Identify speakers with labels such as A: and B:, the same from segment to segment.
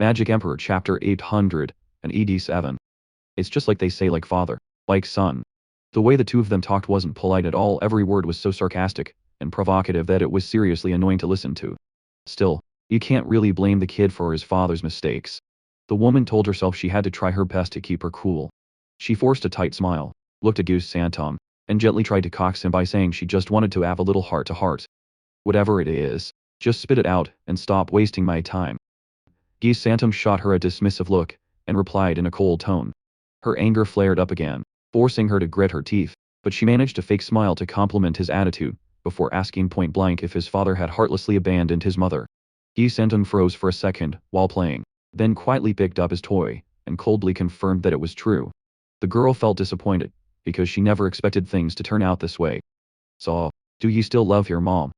A: Magic Emperor Chapter 800, and ED7. It's just like they say, like father, like son. The way the two of them talked wasn't polite at all. Every word was so sarcastic and provocative that it was seriously annoying to listen to. Still, you can't really blame the kid for his father's mistakes. The woman told herself she had to try her best to keep her cool. She forced a tight smile, looked at Gus Santom, and gently tried to coax him by saying she just wanted to have a little heart-to-heart. Whatever it is, just spit it out and stop wasting my time. Gus Santom shot her a dismissive look, and replied in a cold tone. Her anger flared up again, forcing her to grit her teeth, but she managed a fake smile to compliment his attitude, before asking point-blank if his father had heartlessly abandoned his mother. Gus Santom froze for a second, while playing, then quietly picked up his toy, and coldly confirmed that it was true. The girl felt disappointed, because she never expected things to turn out this way. So, do you still love your mom?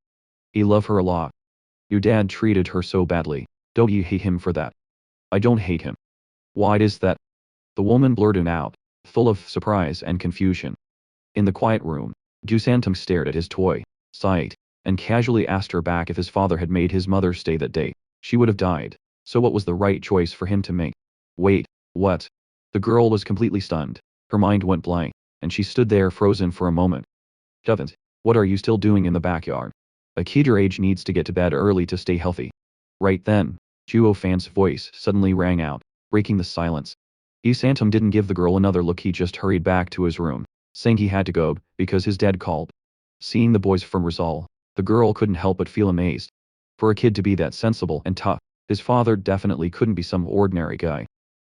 A: You love her a lot. Your dad treated her so badly. Don't you hate him for that? I don't hate him. Why is that? The woman blurted out, full of surprise and confusion. In the quiet room, Gus Santom stared at his toy, sighed, and casually asked her back if his father had made his mother stay that day. She would have died. So what was the right choice for him to make? Wait, what? The girl was completely stunned. Her mind went blank, and she stood there frozen for a moment. Doesn't. What are you still doing in the backyard? A kid your age needs to get to bed early to stay healthy. Right then, Zhuo Fan's voice suddenly rang out, breaking the silence. Gus Santom didn't give the girl another look. He just hurried back to his room, saying he had to go, because his dad called. Seeing the boys from Rizal, the girl couldn't help but feel amazed. For a kid to be that sensible and tough, his father definitely couldn't be some ordinary guy.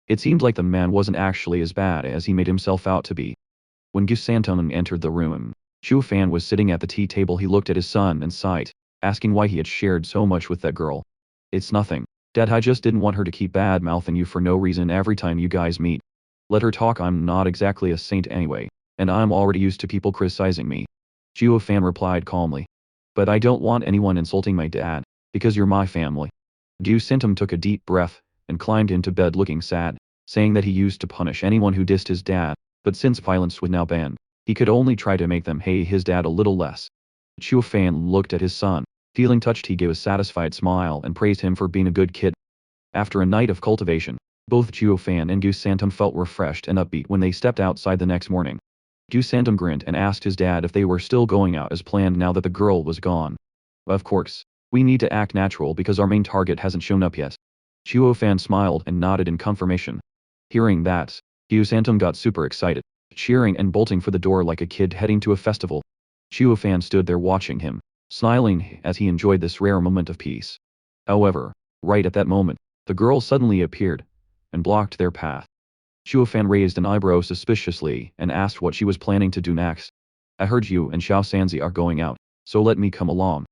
A: It seemed like the man wasn't actually as bad as he made himself out to be. When Gus Santom entered the room, Zhuo Fan was sitting at the tea table. He looked at his son and sighed, asking why he had shared so much with that girl. It's nothing, Dad. I just didn't want her to keep bad-mouthing you for no reason every time you guys meet. Let her talk. I'm not exactly a saint anyway, and I'm already used to people criticizing me. Zhuo Fan replied calmly. But I don't want anyone insulting my dad, because you're my family. Gus Santom took a deep breath, and climbed into bed looking sad, saying that he used to punish anyone who dissed his dad, but since violence was now banned, he could only try to make them hate his dad a little less. Zhuo Fan looked at his son. Feeling touched, he gave a satisfied smile and praised him for being a good kid. After a night of cultivation, both Zhuo Fan and Gus Santom felt refreshed and upbeat when they stepped outside the next morning. Gus Santom grinned and asked his dad if they were still going out as planned now that the girl was gone. Of course. We need to act natural because our main target hasn't shown up yet. Zhuo Fan smiled and nodded in confirmation. Hearing that, Gus Santom got super excited, cheering and bolting for the door like a kid heading to a festival. Zhuo Fan stood there watching him, smiling as he enjoyed this rare moment of peace. However, right at that moment, the girl suddenly appeared and blocked their path. Zhuo Fan raised an eyebrow suspiciously and asked what she was planning to do next. I heard you and Xiao Sanzi are going out, so let me come along.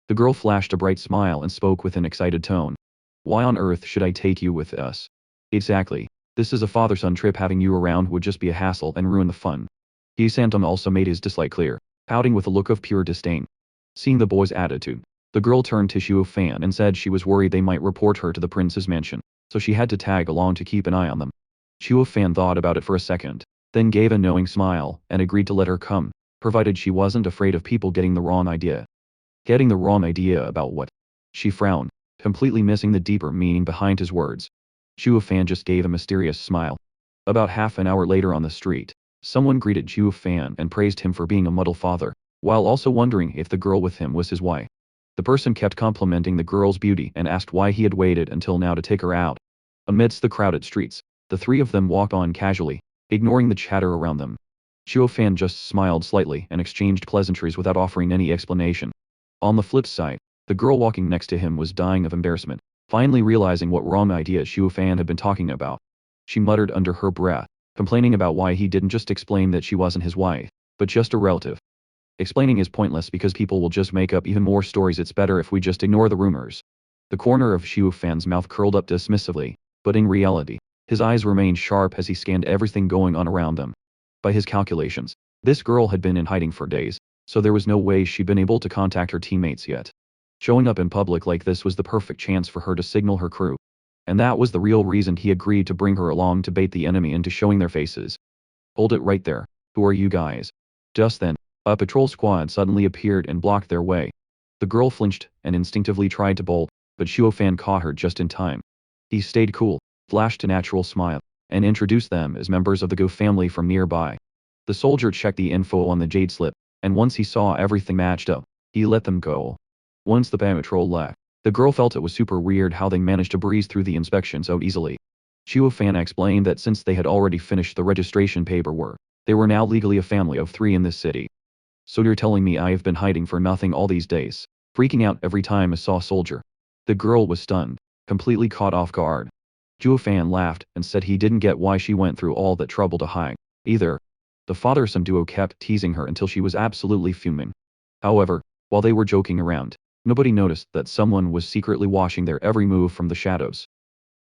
A: The girl flashed a bright smile and spoke with an excited tone. Why on earth should I take you with us? Exactly. This is a father-son trip. Having you around would just be a hassle and ruin the fun. Gus Santom also made his dislike clear, pouting with a look of pure disdain. Seeing the boy's attitude, the girl turned to Zhuo Fan and said she was worried they might report her to the prince's mansion, so she had to tag along to keep an eye on them. Zhuo Fan thought about it for a second, then gave a knowing smile and agreed to let her come, provided she wasn't afraid of people getting the wrong idea. Getting the wrong idea about what? She frowned, completely missing the deeper meaning behind his words. Zhuo Fan just gave a mysterious smile. About half an hour later on the street, someone greeted Zhuo Fan and praised him for being a model father, while also wondering if the girl with him was his wife. The person kept complimenting the girl's beauty and asked why he had waited until now to take her out. Amidst the crowded streets, the three of them walked on casually, ignoring the chatter around them. Zhuo Fan just smiled slightly and exchanged pleasantries without offering any explanation. On the flip side, the girl walking next to him was dying of embarrassment, finally realizing what wrong idea Zhuo Fan had been talking about. She muttered under her breath, complaining about why he didn't just explain that she wasn't his wife, but just a relative. Explaining is pointless because people will just make up even more stories. It's better if we just ignore the rumors. The corner of Zhuo Fan's mouth curled up dismissively, but in reality, his eyes remained sharp as he scanned everything going on around them. By his calculations, this girl had been in hiding for days, so there was no way she'd been able to contact her teammates yet. Showing up in public like this was the perfect chance for her to signal her crew. And that was the real reason he agreed to bring her along, to bait the enemy into showing their faces. Hold it right there. Who are you guys? Just then, a patrol squad suddenly appeared and blocked their way. The girl flinched and instinctively tried to bolt, but Zhuo Fan caught her just in time. He stayed cool, flashed a natural smile, and introduced them as members of the Go family from nearby. The soldier checked the info on the jade slip, and once he saw everything matched up, he let them go. Once the patrol left, the girl felt it was super weird how they managed to breeze through the inspection so easily. Zhuo Fan explained that since they had already finished the registration paperwork, they were now legally a family of 3 in this city. So you're telling me I have been hiding for nothing all these days, freaking out every time I saw a soldier. The girl was stunned, completely caught off guard. Zhuo Fan laughed and said he didn't get why she went through all that trouble to hide, either. The father-son duo kept teasing her until she was absolutely fuming. However, while they were joking around, nobody noticed that someone was secretly watching their every move from the shadows.